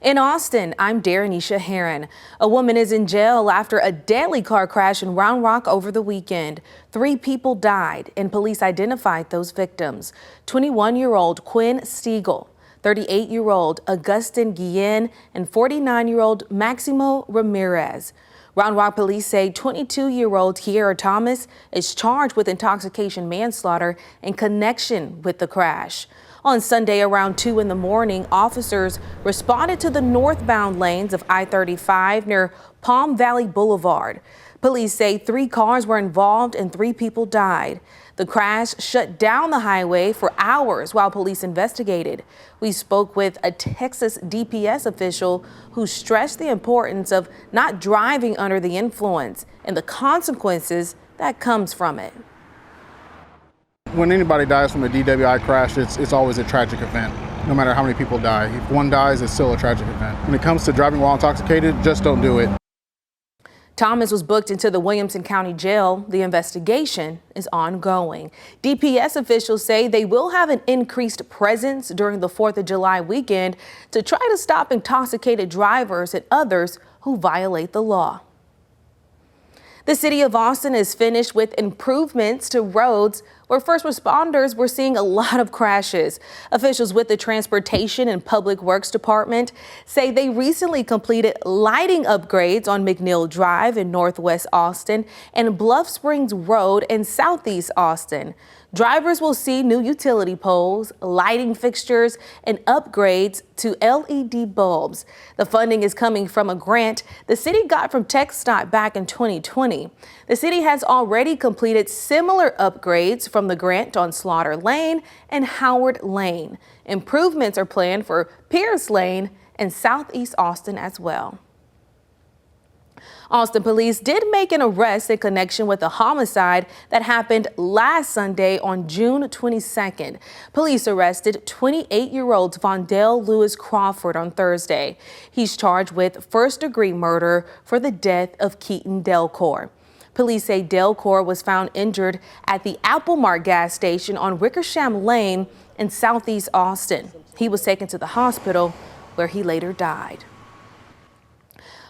In Austin, I'm Darrenisha Heron. A woman is in jail after a deadly car crash in Round Rock over the weekend. 3 people died, and police identified those victims. 21-year-old Quinn Stiegel, 38-year-old Augustin Guillen, and 49-year-old Maximo Ramirez. Round Rock police say 22-year-old Kiera Thomas is charged with intoxication manslaughter in connection with the crash. On Sunday around 2 in the morning, officers responded to the northbound lanes of I-35 near Palm Valley Boulevard. Police say 3 cars were involved and 3 people died. The crash shut down the highway for hours while police investigated. We spoke with a Texas DPS official who stressed the importance of not driving under the influence and the consequences that comes from it. When anybody dies from a DWI crash, it's always a tragic event, no matter how many people die. If one dies, it's still a tragic event. When it comes to driving while intoxicated, just don't do it. Thomas was booked into the Williamson County Jail. The investigation is ongoing. DPS officials say they will have an increased presence during the 4th of July weekend to try to stop intoxicated drivers and others who violate the law. The city of Austin is finished with improvements to roads where first responders were seeing a lot of crashes. Officials with the Transportation and Public Works Department say they recently completed lighting upgrades on McNeil Drive in Northwest Austin and Bluff Springs Road in Southeast Austin. Drivers will see new utility poles, lighting fixtures, and upgrades to LED bulbs. The funding is coming from a grant the city got from TxDOT back in 2020. The city has already completed similar upgrades from the grant on Slaughter Lane and Howard Lane. Improvements are planned for Pierce Lane and Southeast Austin as well. Austin police did make an arrest in connection with a homicide that happened last Sunday on June 22nd. Police arrested 28-year-old Vondell Lewis Crawford on Thursday. He's charged with first-degree murder for the death of Keaton Delcor. Police say Delcor was found injured at the Apple Mart gas station on Wickersham Lane in Southeast Austin. He was taken to the hospital where he later died.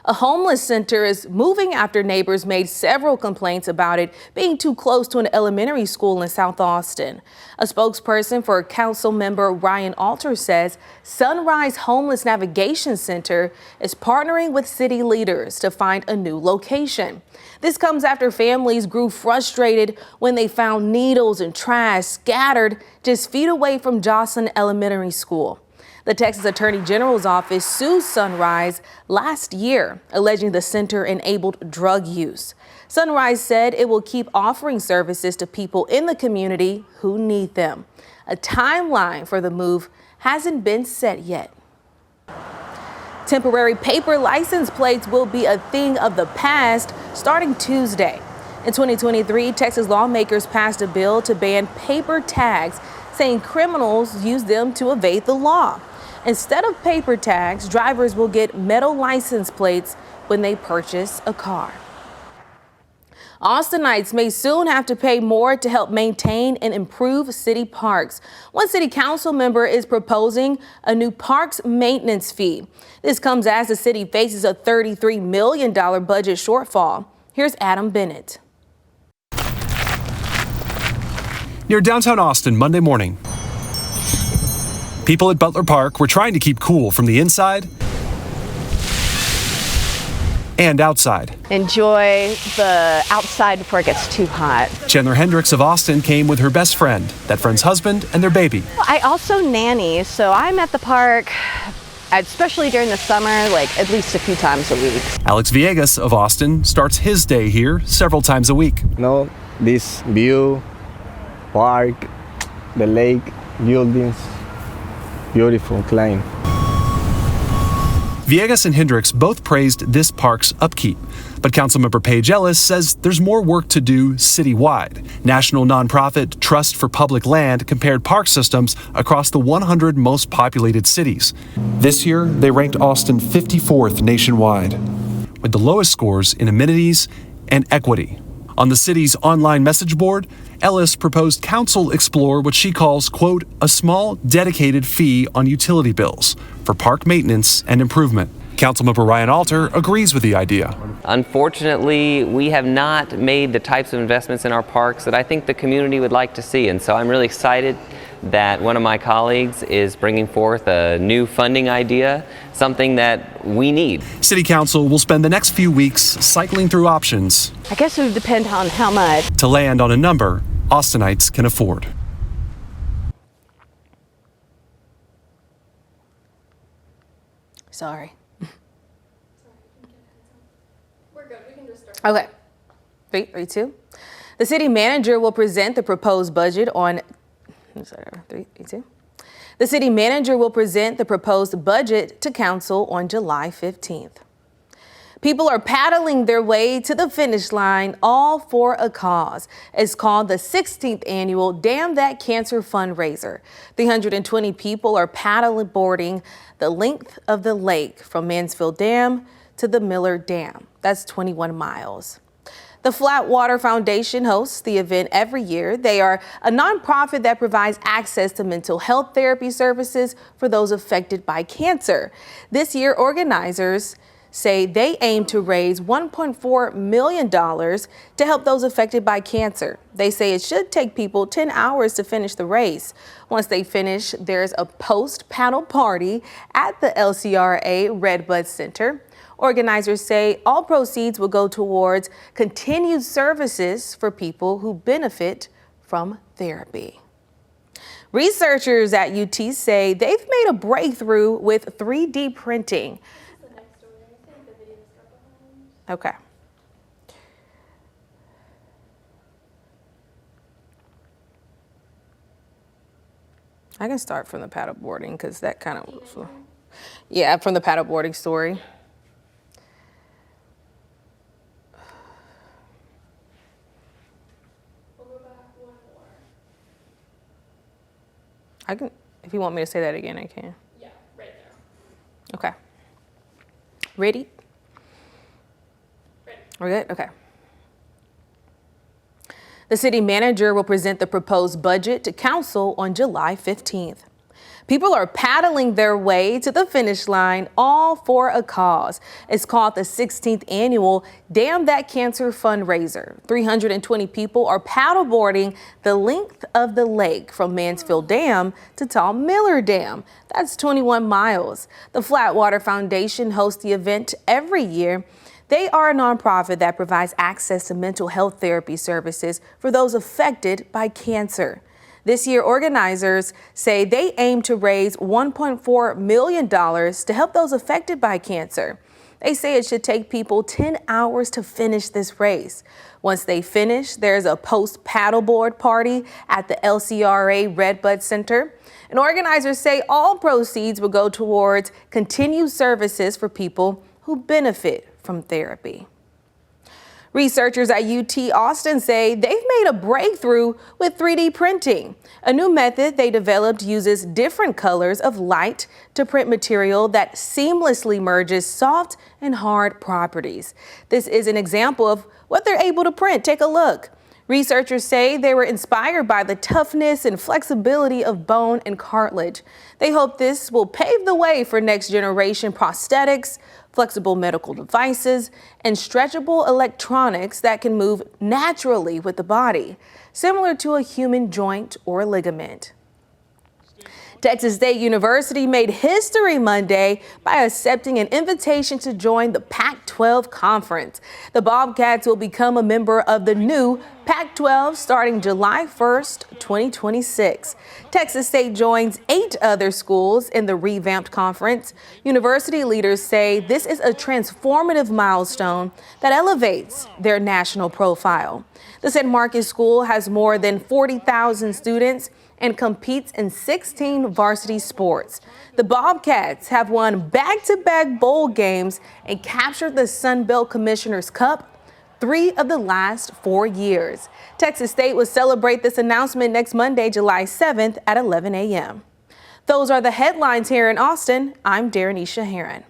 A homeless center is moving after neighbors made several complaints about it being too close to an elementary school in South Austin. A spokesperson for council member Ryan Alter says Sunrise Homeless Navigation Center is partnering with city leaders to find a new location. This comes after families grew frustrated when they found needles and trash scattered just feet away from Joslyn Elementary School. The Texas Attorney General's office sued Sunrise last year, alleging the center enabled drug use. Sunrise said it will keep offering services to people in the community who need them. A timeline for the move hasn't been set yet. Temporary paper license plates will be a thing of the past starting Tuesday. In 2023, Texas lawmakers passed a bill to ban paper tags, saying criminals use them to evade the law. Instead of paper tags, drivers will get metal license plates when they purchase a car. Austinites may soon have to pay more to help maintain and improve city parks. One city council member is proposing a new parks maintenance fee. This comes as the city faces a $33 million budget shortfall. Here's Adam Bennett. Near downtown Austin Monday morning. People at Butler Park were trying to keep cool from the inside and outside. Enjoy the outside before it gets too hot. Chandler Hendricks of Austin came with her best friend, that friend's husband, and their baby. I also nanny, so I'm at the park, especially during the summer, like at least a few times a week. Alex Villegas of Austin starts his day here several times a week. This view, park, the lake, buildings. Beautiful, clean. Villegas and Hendricks both praised this park's upkeep, but Councilmember Paige Ellis says there's more work to do citywide. National nonprofit Trust for Public Land compared park systems across the 100 most populated cities. This year, they ranked Austin 54th nationwide, with the lowest scores in amenities and equity. On the city's online message board, Ellis proposed council explore what she calls, quote, a small dedicated fee on utility bills for park maintenance and improvement. Councilmember Ryan Alter agrees with the idea. Unfortunately, we have not made the types of investments in our parks that I think the community would like to see, and so I'm really excited that one of my colleagues is bringing forth a new funding idea, something that we need. City Council will spend the next few weeks cycling through options. I guess it would depend on how much. To land on a number Austinites can afford. Sorry. We're good. We can just start. Okay. 3, 2. The city manager will present the proposed budget on 3, 2. The city manager will present the proposed budget to council on July 15th. People are paddling their way to the finish line, all for a cause. It's called the 16th annual Damn That Cancer fundraiser. 320 people are paddle boarding the length of the lake from Mansfield Dam to the Miller Dam. That's 21 miles. The Flatwater Foundation hosts the event every year. They are a nonprofit that provides access to mental health therapy services for those affected by cancer. This year, organizers say they aim to raise $1.4 million to help those affected by cancer. They say it should take people 10 hours to finish the race. Once they finish, there's a post-paddle party at the LCRA Redbud Center. Organizers say all proceeds will go towards continued services for people who benefit from therapy. Researchers at UT say they've made a breakthrough with 3D printing. Okay. I can start from the paddleboarding because that kind of, yeah, from the paddleboarding story. I can, if you want me to say that again, I can. Yeah, right there. Okay. Ready? Ready. We're good? Okay. The city manager will present the proposed budget to council on July 15th. People are paddling their way to the finish line, all for a cause. It's called the 16th annual Damn That Cancer fundraiser. 320 people are paddleboarding the length of the lake from Mansfield Dam to Tom Miller Dam. That's 21 miles. The Flatwater Foundation hosts the event every year. They are a nonprofit that provides access to mental health therapy services for those affected by cancer. This year, organizers say they aim to raise $1.4 million to help those affected by cancer. They say it should take people 10 hours to finish this race. Once they finish, there's a post-paddleboard party at the LCRA Redbud Center. And organizers say all proceeds will go towards continued services for people who benefit from therapy. Researchers at UT Austin say they've made a breakthrough with 3D printing. A new method they developed uses different colors of light to print material that seamlessly merges soft and hard properties. This is an example of what they're able to print. Take a look. Researchers say they were inspired by the toughness and flexibility of bone and cartilage. They hope this will pave the way for next generation prosthetics, flexible medical devices, and stretchable electronics that can move naturally with the body, similar to a human joint or ligament. Texas State University made history Monday by accepting an invitation to join the Pac-12 Conference. The Bobcats will become a member of the new Pac-12 starting July 1st, 2026. Texas State joins 8 other schools in the revamped conference. University leaders say this is a transformative milestone that elevates their national profile. The San Marcos School has more than 40,000 students and competes in 16 varsity sports. The Bobcats have won back-to-back bowl games and captured the Sun Belt Commissioner's Cup 3 of the last 4 years. Texas State will celebrate this announcement next Monday, July 7th at 11 a.m. Those are the headlines here in Austin. I'm Darenisha Heron.